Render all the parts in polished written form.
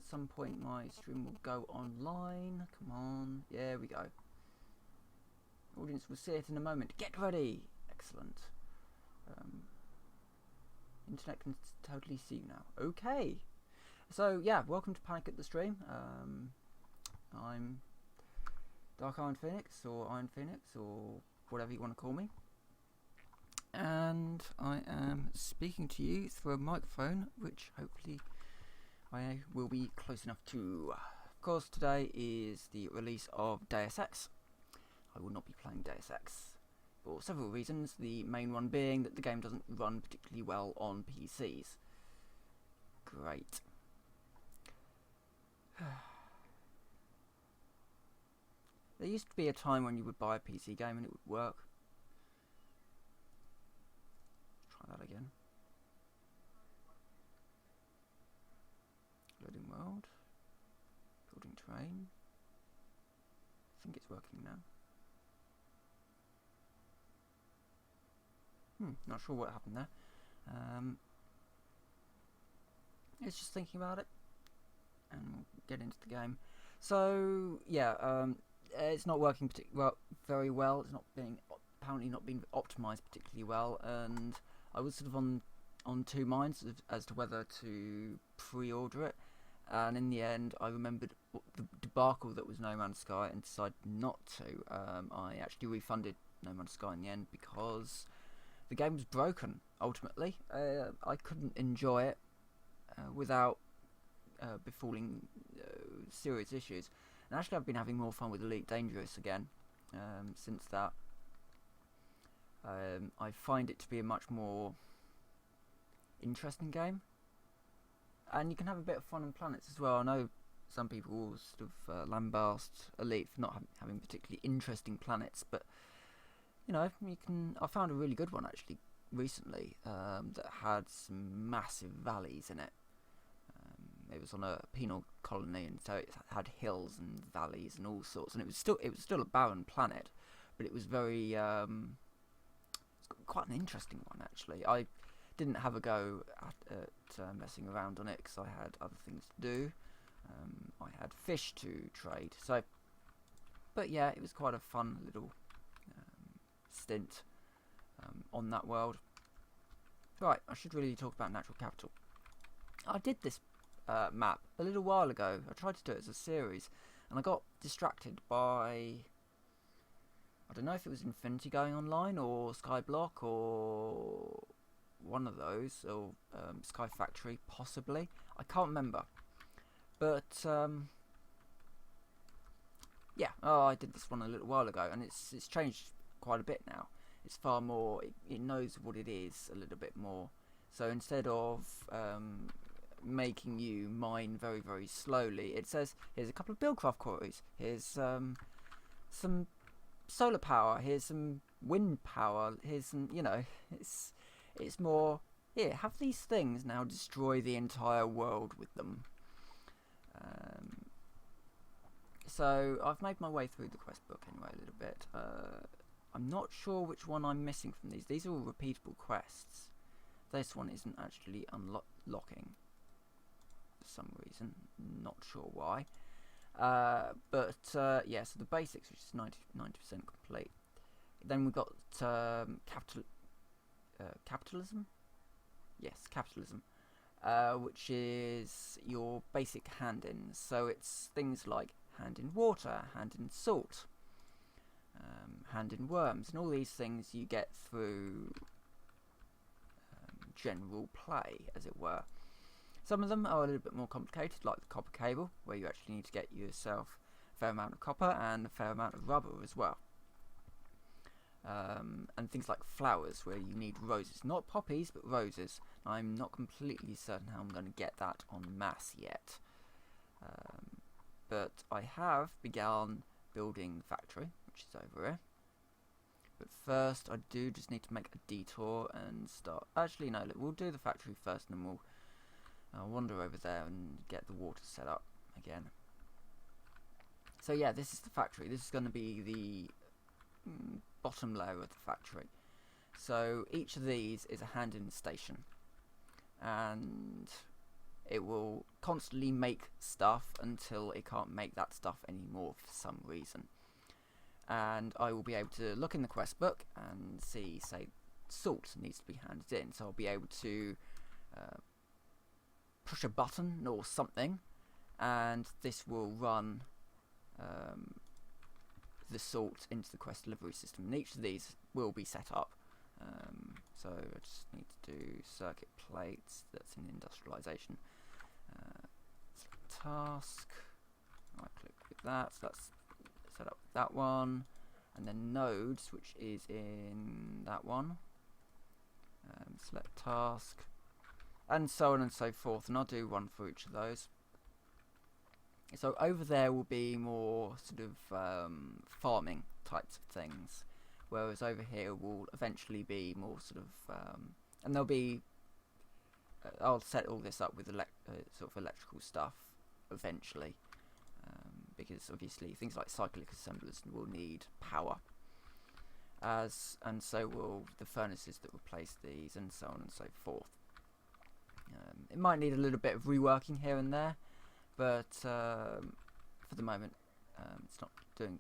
some point my stream will go online. Come on, there we go. Audience will see it in a moment. Get ready. Excellent. Internet can totally see you now. Okay. So yeah, welcome to Panic at the Stream. I'm Dark Iron Phoenix, or Iron Phoenix, or whatever you want to call me. And I am speaking to you through a microphone, which hopefully I will be close enough to. Of course, today is the release of Deus Ex. I will not be playing Deus Ex for several reasons, the main one being that the game doesn't run particularly well on PCs. Great. There used to be a time when you would buy a PC game and it would work. Try that again. Loading world. Building terrain. I think it's working now. Not sure what happened there. It's just thinking about it, and we'll get into the game. So yeah, it's not working very well. It's apparently not being optimized particularly well, and I was sort of on two minds as to whether to pre-order it. And in the end, I remembered the debacle that was No Man's Sky and decided not to. I actually refunded No Man's Sky in the end because the game was broken, ultimately. I couldn't enjoy it without befalling serious issues. And actually I've been having more fun with Elite Dangerous again since that. I find it to be a much more interesting game. And you can have a bit of fun on planets as well. I know some people will sort of lambast Elite for not having particularly interesting planets, but you know, I found a really good one actually recently that had some massive valleys in it. It was on a penal colony, and so it had hills and valleys and all sorts. And it was still a barren planet, but it was very quite an interesting one actually. I didn't have a go at messing around on it because I had other things to do. I had fish to trade, so. But yeah, it was quite a fun little stint on that world. Right, I should really talk about Natural Capital. I did this map a little while ago. I tried to do it as a series, and I got distracted by, I don't know if it was Infinity going online or Skyblock or one of those, or Sky Factory possibly. I can't remember, but yeah, I did this one a little while ago, and it's changed quite a bit now. It's far more, it knows what it is a little bit more. So instead of making you mine very, very slowly, it says, here's a couple of Buildcraft quarries, here's some solar power, here's some wind power, here's some, you know, it's more, here, have these things, now destroy the entire world with them. So I've made my way through the quest book anyway a little bit. I'm not sure which one I'm missing from these. These are all repeatable quests. This one isn't actually unlocking for some reason. Not sure why. But yeah, so the basics, which is 90% complete. Then we've got capitalism. Yes, capitalism, which is your basic hand-ins. So it's things like hand in water, hand in salt, hand in worms, and all these things you get through general play, as it were. Some of them are a little bit more complicated, like the copper cable, where you actually need to get yourself a fair amount of copper and a fair amount of rubber as well. And things like flowers, where you need roses, not poppies, but roses. I'm not completely certain how I'm going to get that en masse yet. But I have begun building the factory, which is over here. But first, I do just need to make a detour and start. Actually, no, look, we'll do the factory first, and then we'll wander over there and get the water set up again. So yeah, this is the factory. This is going to be the bottom layer of the factory. So each of these is a hand-in station, and it will constantly make stuff until it can't make that stuff anymore for some reason. And I will be able to look in the quest book and see, say, salt needs to be handed in. So I'll be able to push a button or something, and this will run the salt into the quest delivery system. And each of these will be set up. So I just need to do circuit plates. That's in industrialization. Task. Right click with that. So that's set up that one. And then nodes, which is in that one. Select task. And so on and so forth. And I'll do one for each of those. So over there will be more sort of farming types of things, whereas over here will eventually be more sort of and there'll be I'll set all this up with sort of electrical stuff eventually, because obviously things like cyclic assemblers will need power, and so will the furnaces that replace these, and so on and so forth. It might need a little bit of reworking here and there, but for the moment it's not doing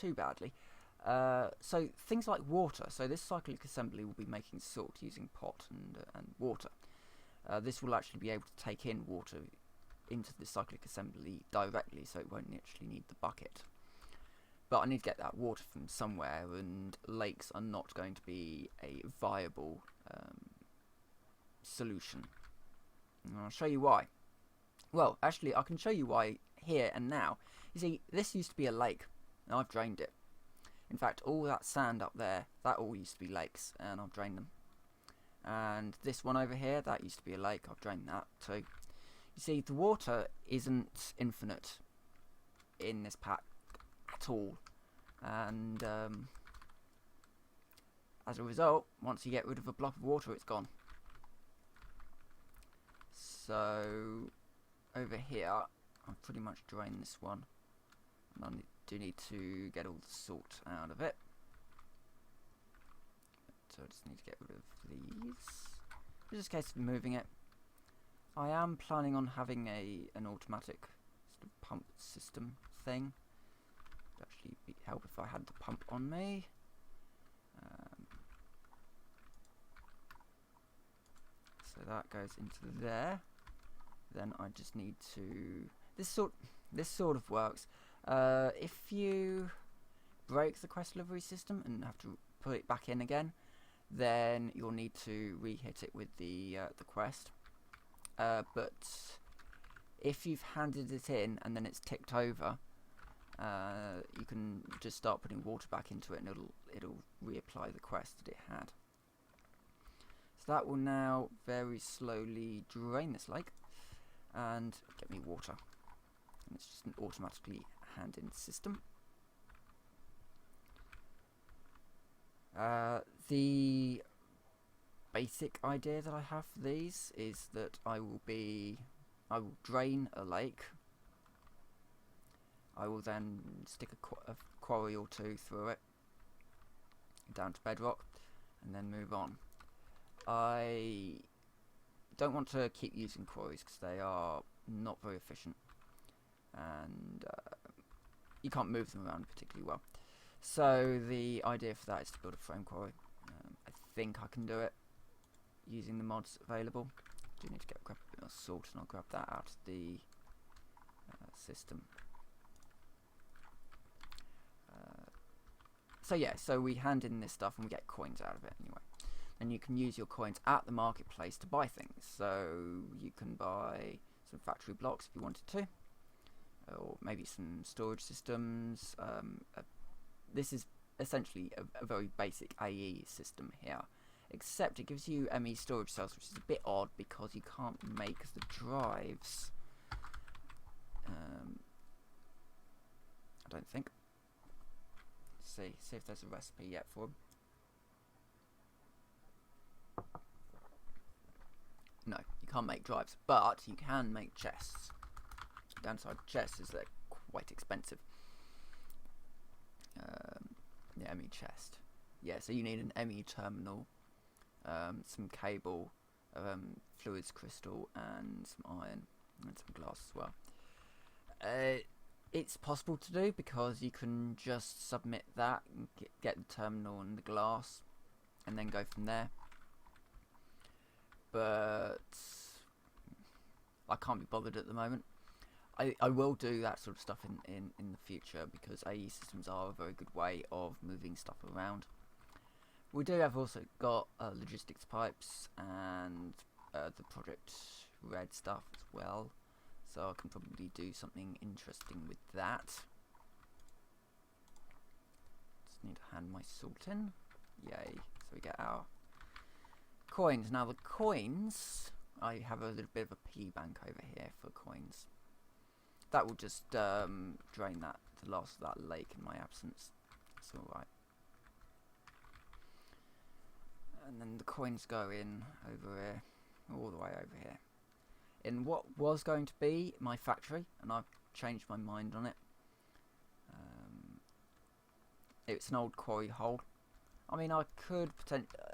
too badly. So things like water. So this cyclic assembly will be making salt using pot and water. This will actually be able to take in water into the cyclic assembly directly, so it won't actually need the bucket. But I need to get that water from somewhere, and lakes are not going to be a viable solution. And I'll show you why. Well, actually, I can show you why here and now. You see, this used to be a lake, and I've drained it. In fact, all that sand up there, that all used to be lakes, and I've drained them. And this one over here, that used to be a lake, I've drained that too. You see, the water isn't infinite in this pack at all. And as a result, once you get rid of a block of water, it's gone. So over here, I've pretty much drained this one, and I do need to get all the salt out of it. So I just need to get rid of these. It's just a case of moving it. I am planning on having an automatic sort of pump system thing. It would actually help if I had the pump on me. So that goes into there. Then I just need to. This sort of works. If you break the quest delivery system and have to put it back in again, then you'll need to re-hit it with the quest. But if you've handed it in and then it's ticked over, you can just start putting water back into it, and it'll reapply the quest that it had. So that will now very slowly drain this lake and get me water. And it's just an automatically hand-in system. The basic idea that I have for these is that I will drain a lake. I will then stick a quarry or two through it down to bedrock, and then move on. I don't want to keep using quarries because they are not very efficient, and you can't move them around particularly well. So the idea for that is to build a frame quarry. I think I can do it using the mods available. I do need to grab a bit of salt, and I'll grab that out of the system. So yeah, so we hand in this stuff and we get coins out of it anyway. And you can use your coins at the marketplace to buy things. So you can buy some factory blocks if you wanted to, or maybe some storage systems. This is essentially a very basic AE system here, except it gives you ME storage cells, which is a bit odd because you can't make the drives. I don't think. Let's see if there's a recipe yet for them. No, you can't make drives, but you can make chests. The downside of chests is they're quite expensive. The ME chest. Yeah, so you need an ME terminal, some cable, fluids crystal and some iron and some glass as well. It's possible to do because you can just submit that and get the terminal and the glass and then go from there. But I can't be bothered at the moment. I will do that sort of stuff in the future because AE systems are a very good way of moving stuff around. We do have also got logistics pipes and the Project Red stuff as well, so I can probably do something interesting with that. Just need to hand my salt in. Yay. So we get our coins. Now the coins, I have a little bit of a piggy bank over here for coins. That will just drain the last of that lake in my absence. It's alright. And then the coins go in over here, all the way over here. In what was going to be my factory, and I've changed my mind on it. It's an old quarry hole. I mean, I could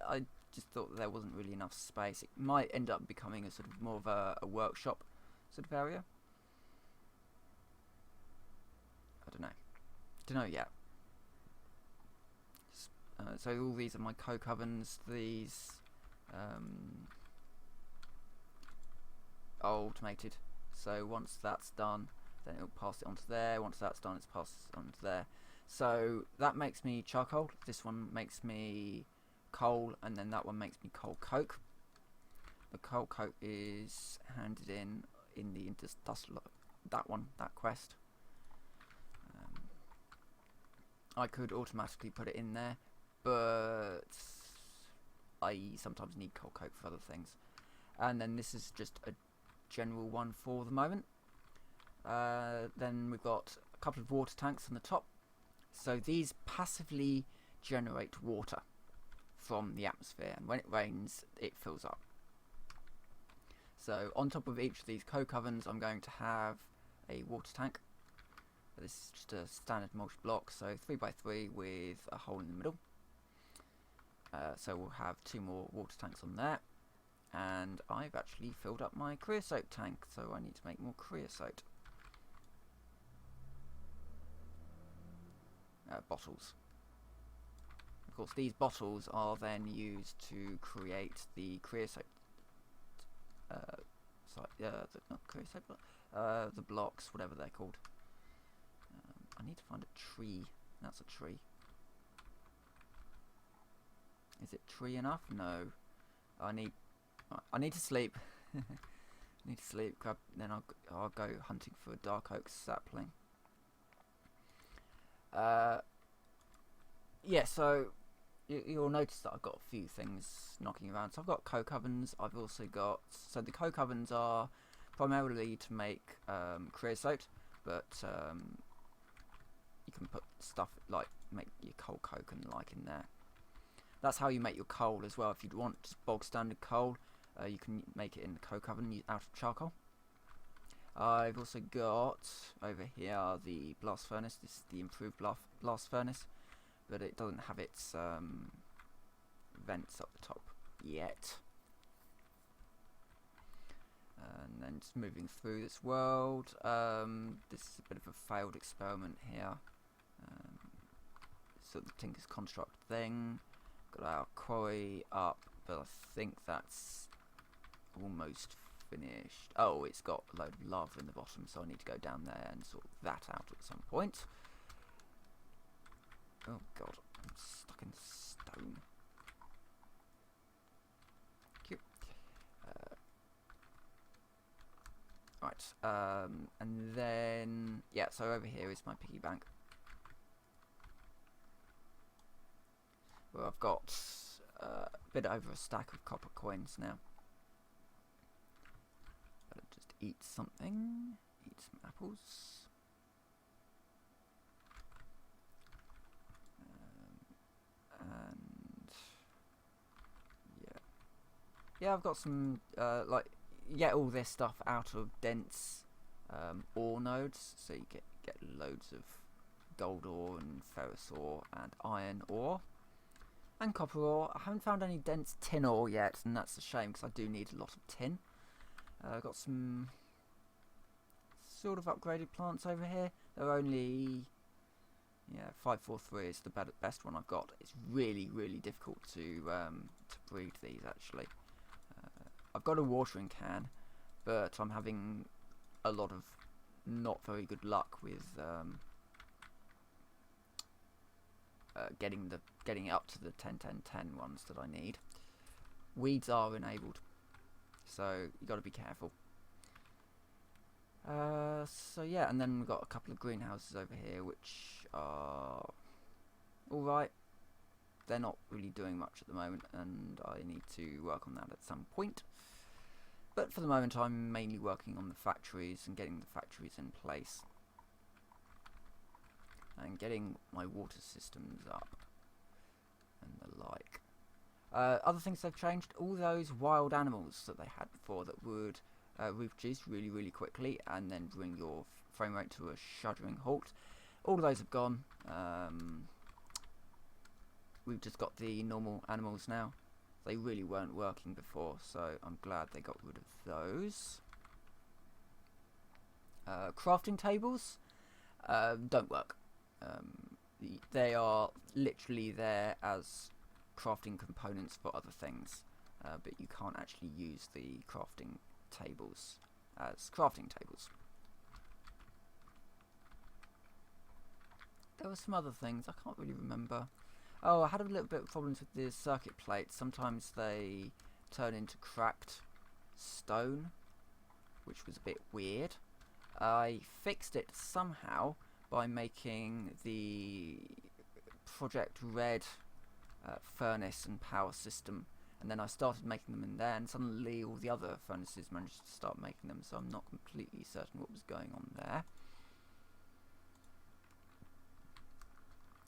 I just thought there wasn't really enough space. It might end up becoming a sort of more of a workshop sort of area. I don't know yet. So all these are my coke ovens. These are automated. So once that's done, then it'll pass it onto there. Once that's done, it's passed onto there. So that makes me charcoal. This one makes me coal, and then that one makes me coal coke. The coal coke is handed in the industrial. That quest. I could automatically put it in there, but I sometimes need coal coke for other things. And then this is just a general one for the moment. Then we've got a couple of water tanks on the top. So these passively generate water from the atmosphere, and when it rains, it fills up. So on top of each of these coke ovens, I'm going to have a water tank. This is just a standard multi-block, so 3x3 with a hole in the middle. So we'll have 2 more water tanks on there. And I've actually filled up my creosote tank, so I need to make more creosote. Bottles. Of course, these bottles are then used to create the creosote. Not creosote, but the blocks, whatever they're called. I need to find a tree. That's a tree. Is it tree enough? No. I need to sleep. I need to sleep. Then I'll go hunting for a dark oak sapling. Yeah. So you'll notice that I've got a few things knocking around. So I've got coke ovens. I've also got the coke ovens are primarily to make creosote, but you can put stuff like make your coal coke and like in there. That's how you make your coal as well. If you want bog standard coal, you can make it in the coke oven out of charcoal. I've also got over here the blast furnace. This is the improved blast furnace, but it doesn't have its vents up the top yet. And then just moving through this world, this is a bit of a failed experiment here. So the Tinker's Construct thing, got our quarry up, but I think that's almost finished. Oh, it's got a load of lava in the bottom, so I need to go down there and sort that out at some point. Oh god, I'm stuck in stone. Cute. Right, and then, yeah, so over here is my piggy bank. Well, I've got a bit over a stack of copper coins now. Better just eat something. Eat some apples. And yeah, I've got some like get all this stuff out of dense ore nodes, so you get loads of gold ore and ferrous ore and iron ore. and copper ore. I haven't found any dense tin ore yet, and that's a shame because I do need a lot of tin. Got some sort of upgraded plants over here. They're only 543 is the best one I've got. It's really difficult to breed these actually. I've got a watering can, but I'm having a lot of not very good luck with getting it up to the 10-10-10 ones that I need. Weeds are enabled, so you got to be careful. So yeah, and then we've got a couple of greenhouses over here which are alright. They're not really doing much at the moment, and I need to work on that at some point. But for the moment I'm mainly working on the factories and getting the factories in place. And getting my water systems up and the like. Other things they've changed, all those wild animals that they had before that would reproduce really quickly and then bring your frame rate to a shuddering halt. All of those have gone. We've just got the normal animals now. They really weren't working before, so I'm glad they got rid of those. Crafting tables don't work. They are literally there as crafting components for other things, but you can't actually use the crafting tables as crafting tables. There were some other things I can't really remember. Oh, I had a little bit of problems with the circuit plates. Sometimes they turn into cracked stone, which was a bit weird. I fixed it somehow by making the Project Red furnace and power system, and then I started making them in there, and suddenly all the other furnaces managed to start making them, so I'm not completely certain what was going on there.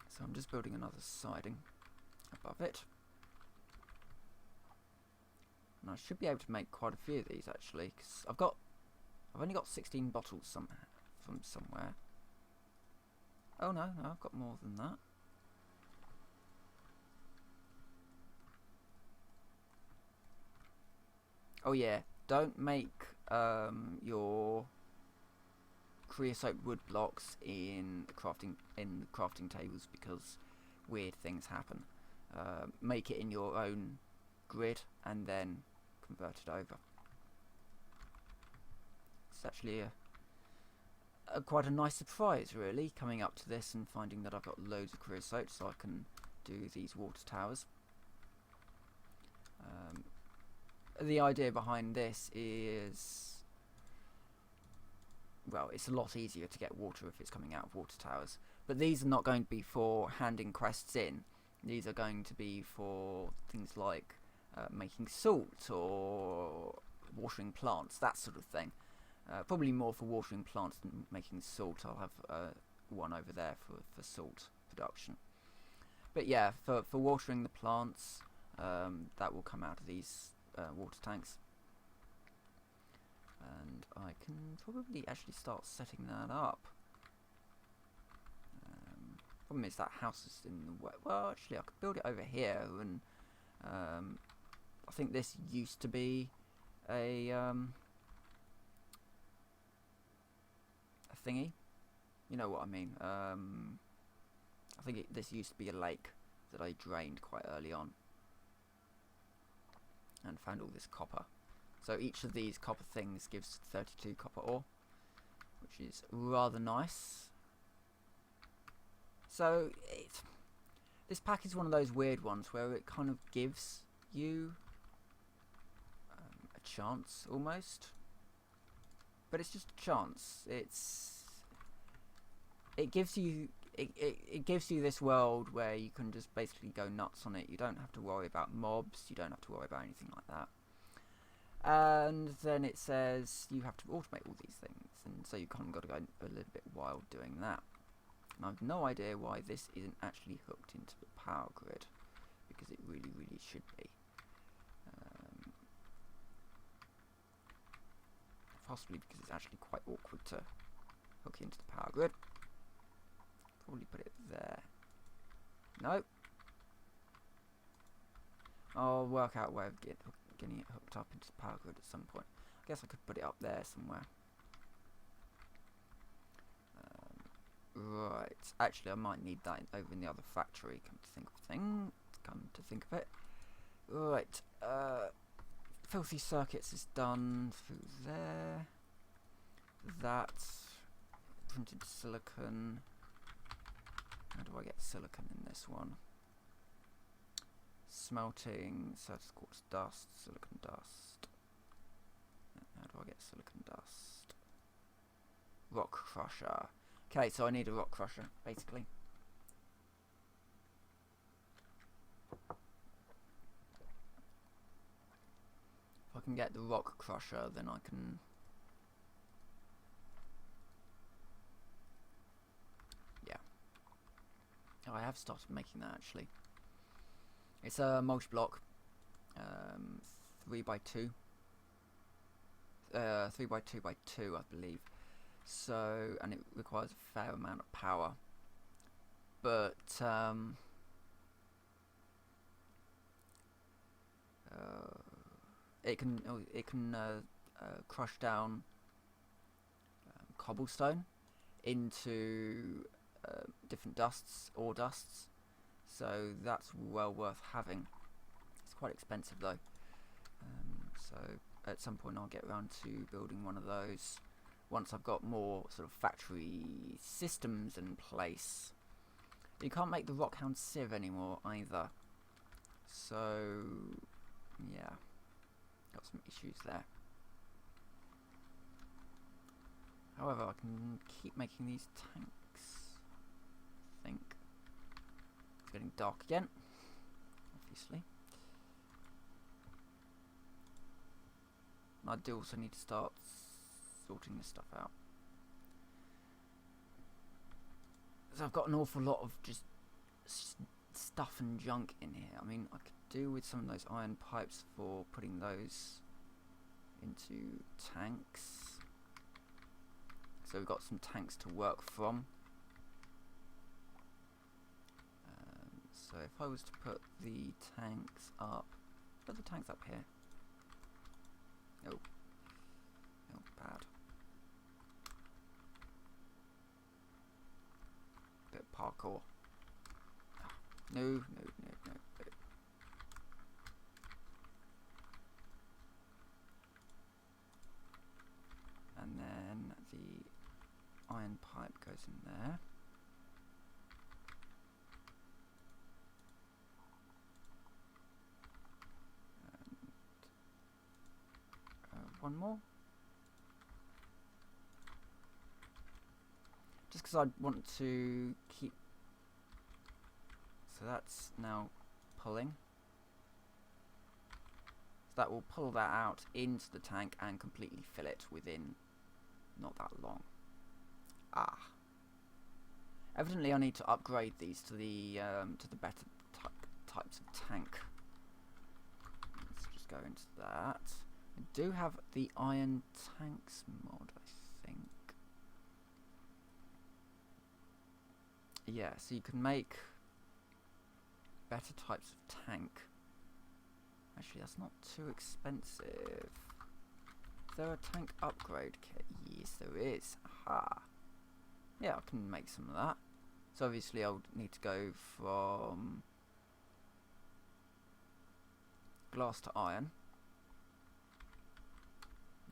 So I'm just building another siding above it, and I should be able to make quite a few of these actually, because I've only got 16 bottles from somewhere. Oh no, I've got more than that. Oh yeah, don't make your creosote wood blocks in the crafting tables, because weird things happen. Make it in your own grid and then convert it over. It's actually quite a nice surprise really, coming up to this and finding that I've got loads of creosote so I can do these water towers. The idea behind this is, well, it's a lot easier to get water if it's coming out of water towers, but these are not going to be for handing quests in. These are going to be for things like making salt or watering plants, that sort of thing. Probably more for watering plants than making salt. I'll have one over there for salt production. But yeah, for watering the plants, that will come out of these water tanks. And I can probably actually start setting that up. Problem is that house is in the way. Well, actually I could build it over here, and I think this used to be a thingy. You know what I mean. I think this used to be a lake that I drained quite early on and found all this copper. So each of these copper things gives 32 copper ore, which is rather nice. So this pack is one of those weird ones where it kind of gives you a chance almost, but it's just a chance. It gives you this world where you can just basically go nuts on it. You don't have to worry about mobs, you don't have to worry about anything like that. And then it says you have to automate all these things, and so you kind of got to go a little bit wild doing that. And I've no idea why this isn't actually hooked into the power grid, because it really should be. Possibly because it's actually quite awkward to hook into the power grid. Probably put it there. Nope. I'll work out a way of getting it hooked up into the power grid at some point. I guess I could put it up there somewhere. Right. Actually, I might need that over in the other factory. Come to think of it. Right. Filthy circuits is done through there. That's printed silicon. How do I get silicon in this one? Smelting, surface quartz dust, silicon dust. How do I get silicon dust? Rock crusher. Okay, so I need a rock crusher, basically. If I can get the rock crusher, then I can... Yeah. Oh, I have started making that, actually. It's a multi-block, 3x2, 3x2x2, I believe. So, and it requires a fair amount of power, but it can crush down cobblestone into different ore dusts. So that's well worth having. It's quite expensive though. So at some point I'll get around to building one of those once I've got more sort of factory systems in place. You can't make the Rockhound sieve anymore either. So yeah, got some issues there. However, I can keep making these tanks, I think. It's getting dark again, obviously. I do also need to start sorting this stuff out. So I've got an awful lot of just stuff and junk in here. I mean, I could do with some of those iron pipes for putting those into tanks. So we've got some tanks to work from. So if I was to put the tanks up, put the tanks up here. Oh, oh, bad. Bit of parkour. No, no, no, no, no. And then the iron pipe goes in there. One more. Just because I want to keep... So that's now pulling. So that will pull that out into the tank and completely fill it within not that long. Ah. Evidently I need to upgrade these to the better types of tank. Let's just go into that. I do have the iron tanks mod, I think. Yeah, so you can make better types of tank. Actually, that's not too expensive. Is there a tank upgrade kit? Yes, there is. Aha. Yeah, I can make some of that. So obviously I would need to go from glass to iron.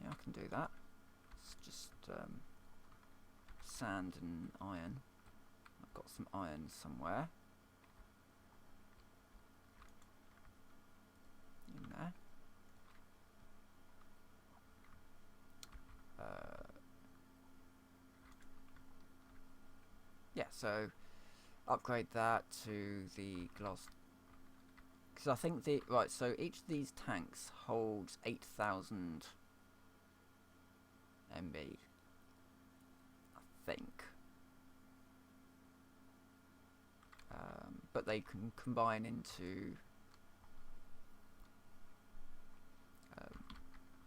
Yeah, I can do that. It's just sand and iron. I've got some iron somewhere. In there. Yeah, so upgrade that to the glass. Because I think right, so each of these tanks holds 8,000 MB, I think. But they can combine into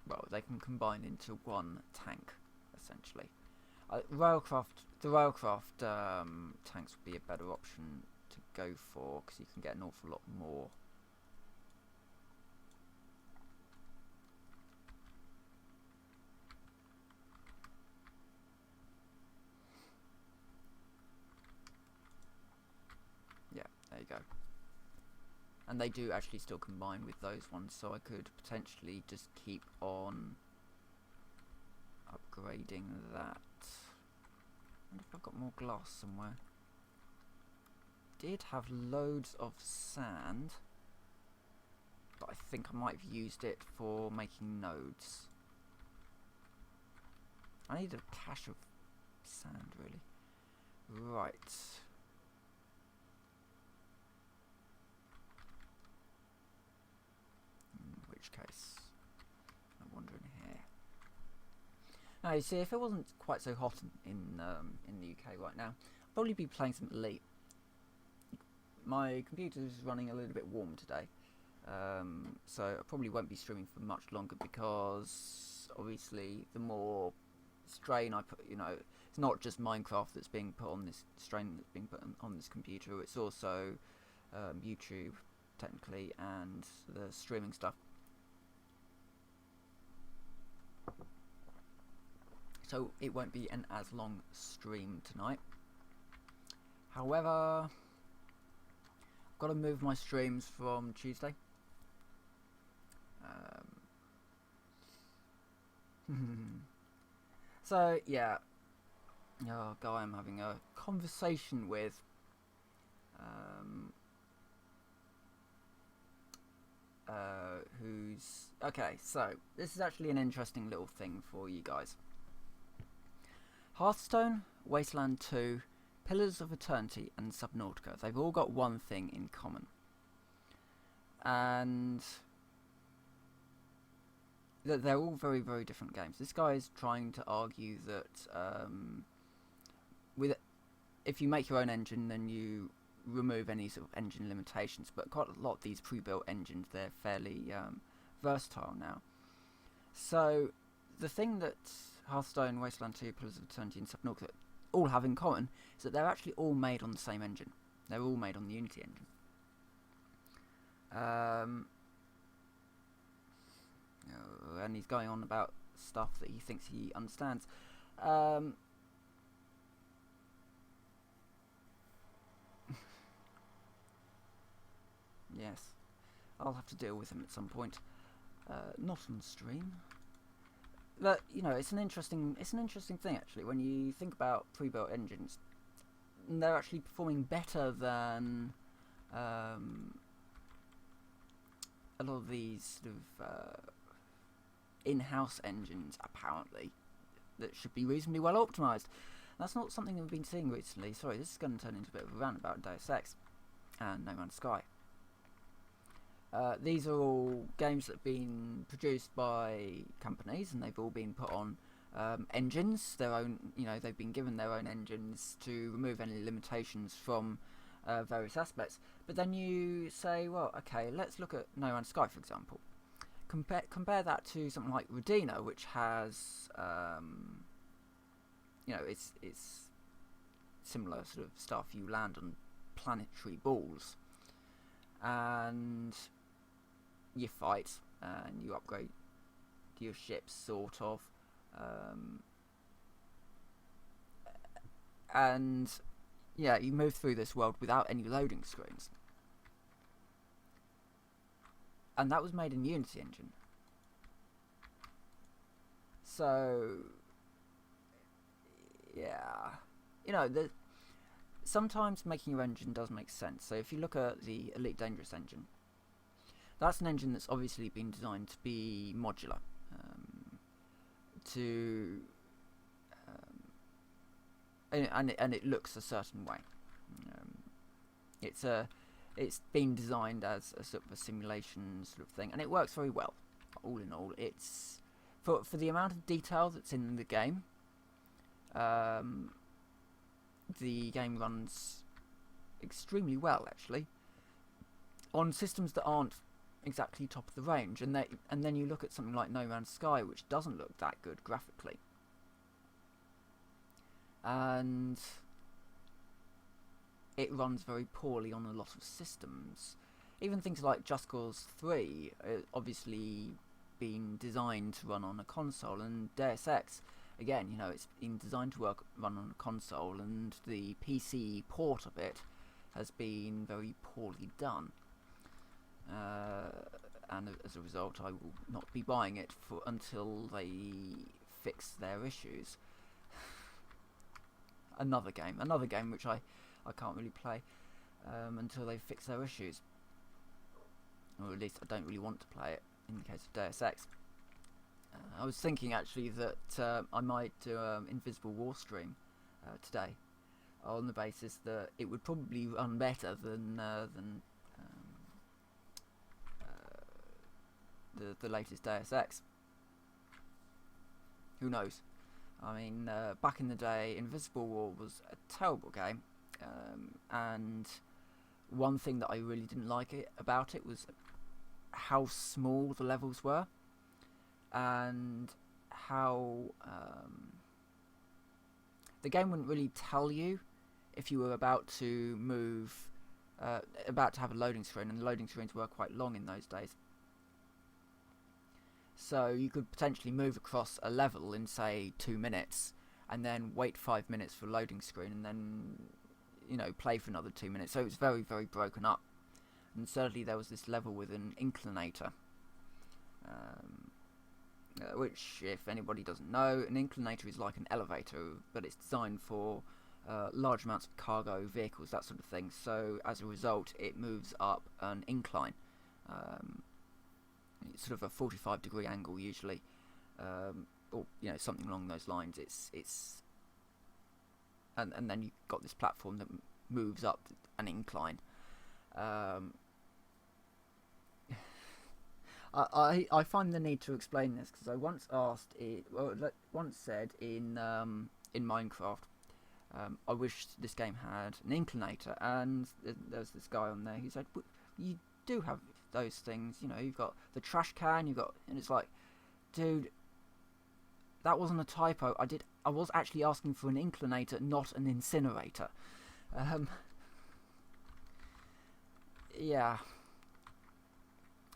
well, they can combine into one tank essentially. The railcraft tanks would be a better option to go for because you can get an awful lot more we go. And they do actually still combine with those ones, so I could potentially just keep on upgrading that. I wonder if I've got more glass somewhere. Did have loads of sand, but I think I might have used it for making nodes. I need a cache of sand, really. Right. In which case, I'm wondering here. Now, you see, if it wasn't quite so hot in the UK right now, I'd probably be playing some Elite. My computer's running a little bit warm today, so I probably won't be streaming for much longer because obviously the more strain I put, it's not just Minecraft that's being put on this strain that's being put on this computer, it's also YouTube technically and the streaming stuff. So it won't be an as long stream tonight. However, I've got to move my streams from Tuesday. So yeah, guy I'm having a conversation with. Who's okay? So this is actually an interesting little thing for you guys. Hearthstone, Wasteland 2, Pillars of Eternity, and Subnautica. They've all got one thing in common, and they're all very, very different games. This guy is trying to argue that if you make your own engine, then you remove any sort of engine limitations. But quite a lot of these pre-built engines, they're fairly versatile now. So the thing that Hearthstone, Wasteland 2, Pillars of Eternity, and Subnautica all have in common is that they're actually all made on the same engine. They're all made on the Unity engine. And he's going on about stuff that he thinks he understands. Yes, I'll have to deal with him at some point. Not on stream. But it's an interesting thing actually when you think about pre-built engines. They're actually performing better than a lot of these sort of in-house engines, apparently, that should be reasonably well optimised. That's not something we've been seeing recently. Sorry, this is going to turn into a bit of a rant about Deus Ex and No Man's Sky. These are all games that have been produced by companies, and they've all been put on engines. Their own, they've been given their own engines to remove any limitations from various aspects. But then you say, well, okay, let's look at No Man's Sky, for example. Compare that to something like Redina, which has, it's similar sort of stuff. You land on planetary balls, and you fight, and you upgrade your ships, sort of, and yeah, you move through this world without any loading screens. And that was made in Unity engine. So, yeah, sometimes making your engine does make sense. So if you look at the Elite Dangerous engine, that's an engine that's obviously been designed to be modular, and it looks a certain way. It's been designed as a sort of a simulation sort of thing, and it works very well. All in all, it's for the amount of detail that's in the game. The game runs extremely well, actually, on systems that aren't exactly top of the range. And then you look at something like No Man's Sky, which doesn't look that good graphically, and it runs very poorly on a lot of systems. Even things like Just Cause 3 obviously been designed to run on a console, and Deus Ex, again, it's been designed to run on a console, and the PC port of it has been very poorly done. And as a result, I will not be buying it until they fix their issues. Another game which I can't really play until they fix their issues, or at least I don't really want to play it in the case of Deus Ex. I was thinking actually that I might do Invisible War stream today, on the basis that it would probably run better than the latest Deus Ex. Who knows? I mean, back in the day, Invisible War was a terrible game, and one thing that I really didn't like about it was how small the levels were, and how the game wouldn't really tell you if you were about to move, about to have a loading screen, and the loading screens were quite long in those days. So you could potentially move across a level in, say, 2 minutes, and then wait 5 minutes for a loading screen, and then, play for another 2 minutes. So it was very, very broken up. And certainly there was this level with an inclinator, which, if anybody doesn't know, an inclinator is like an elevator, but it's designed for large amounts of cargo, vehicles, that sort of thing. So as a result, it moves up an incline. It's sort of a 45-degree angle usually, or something along those lines. And then you've got this platform that moves up an incline. I find the need to explain this because I once said in Minecraft, I wish this game had an inclinator, and there's this guy on there who said, you do have those things, you've got the trash can, and it's like, dude, that wasn't a typo. I was actually asking for an inclinator, not an incinerator. Yeah,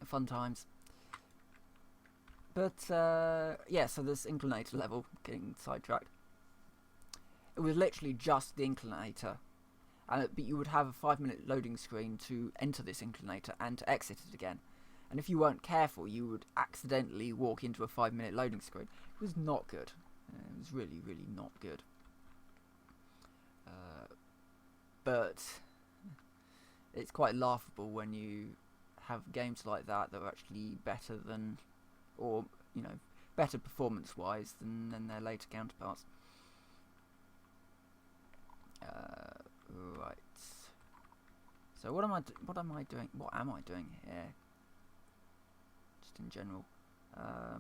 fun times. But yeah, so this inclinator level, getting sidetracked, it was literally just the inclinator. But you would have a 5-minute loading screen to enter this inclinator and to exit it again. And if you weren't careful, you would accidentally walk into a 5-minute loading screen. It was not good. It was really, really not good. But it's quite laughable when you have games like that that are actually better than, or better performance-wise than their later counterparts. Right. So what am I doing? What am I doing here? Just in general, I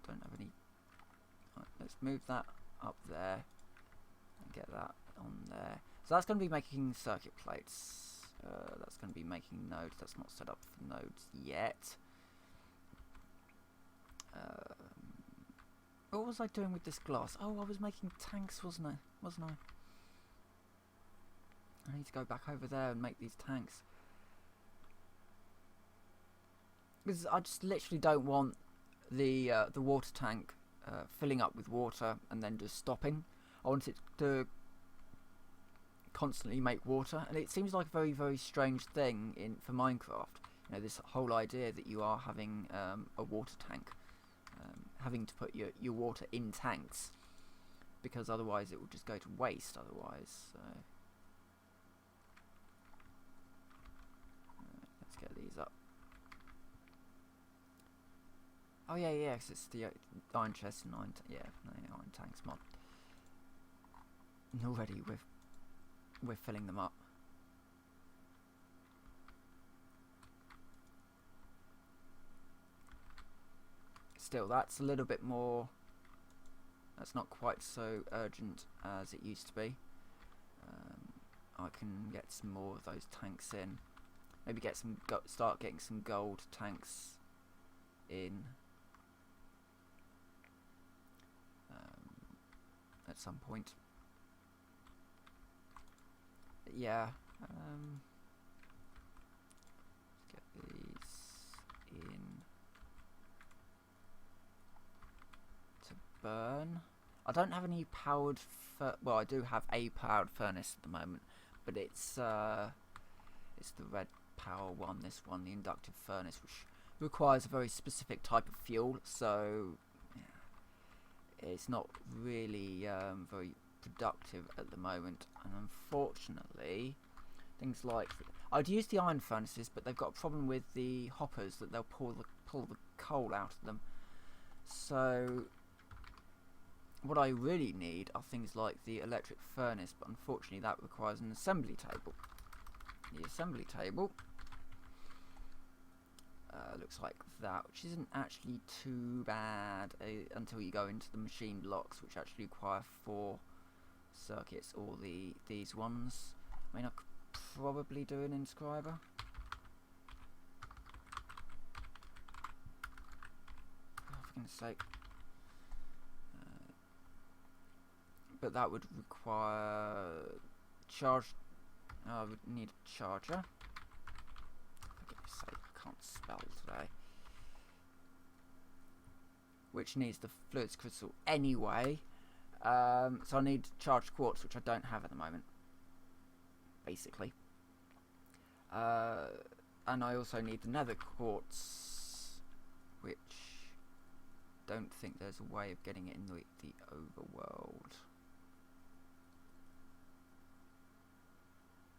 don't have any. Right, let's move that up there and get that on there. So that's going to be making circuit plates. That's going to be making nodes. That's not set up for nodes yet. What was I doing with this glass? Oh, I was making tanks, wasn't I? I need to go back over there and make these tanks. Because I just literally don't want the water tank filling up with water and then just stopping. I want it to constantly make water, and it seems like a very, very strange thing for Minecraft. This whole idea that you are having a water tank. Having to put your water in tanks, because otherwise it will just go to waste otherwise. So let's get these up. Oh yeah, because it's the iron chest and iron tanks mod. And already we're filling them up. Still, that's a little bit more. That's not quite so urgent as it used to be. I can get some more of those tanks in. Maybe start getting some gold tanks in at some point. Yeah. Let's get these in. Burn. I don't have any powered. Well, I do have a powered furnace at the moment, but it's the red power one. This one, the inductive furnace, which requires a very specific type of fuel. So yeah, it's not really very productive at the moment, and unfortunately, things like I'd use the iron furnaces, but they've got a problem with the hoppers that they'll pull the coal out of them. So what I really need are things like the electric furnace, but unfortunately that requires an assembly table. The assembly table looks like that, which isn't actually too bad until you go into the machine blocks, which actually require 4 circuits, or these ones. I mean, I could probably do an inscriber. Oh, for goodness sake. But that would require charge. I would need a charger. For goodness sake, I can't spell today. Which needs the fluids crystal anyway. So I need charged quartz, which I don't have at the moment. Basically. And I also need the nether quartz, which don't think there's a way of getting it in the overworld.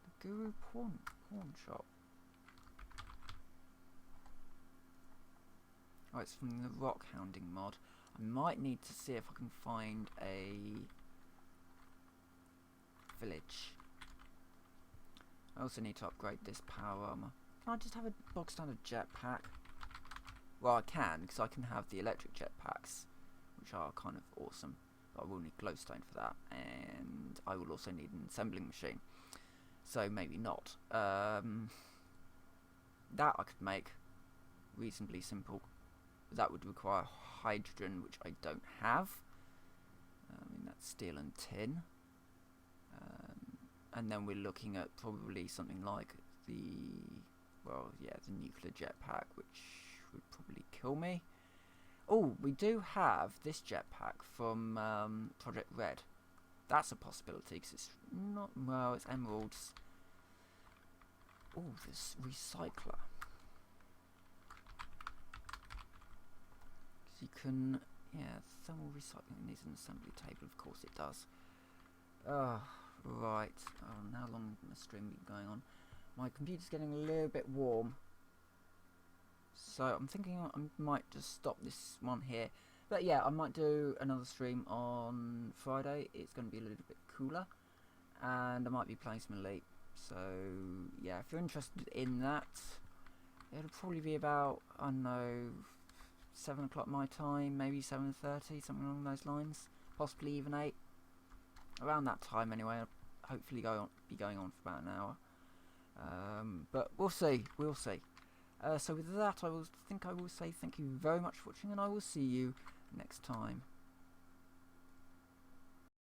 The Guru pawn shop. Oh, it's from the rock hounding mod. I might need to see if I can find a village. I also need to upgrade this power armor. Can I just have a bog standard jetpack? Well, I can, because I can have the electric jetpacks, which are kind of awesome. But I will need glowstone for that, and I will also need an assembling machine. So maybe not. That I could make reasonably simple. That would require hydrogen, which I don't have. I mean, that's steel and tin. And then we're looking at probably something like the nuclear jetpack, which would probably kill me. Oh, we do have this jetpack from Project Red. That's a possibility, because it's not, well, it's emeralds. Oh, this recycler. Because you can, yeah, thermal recycling needs an assembly table, of course it does. Right. Oh, how long has my stream been going on? My computer's getting a little bit warm. So I'm thinking I might just stop this one here. But yeah, I might do another stream on Friday. It's going to be a little bit cooler. And I might be playing some Elite. So yeah, if you're interested in that, it'll probably be about, I don't know, 7 o'clock my time, maybe 7:30, something along those lines. Possibly even 8. Around that time anyway. I'll hopefully be going on for about an hour. But we'll see. So with that, I will say thank you very much for watching, and I will see you next time.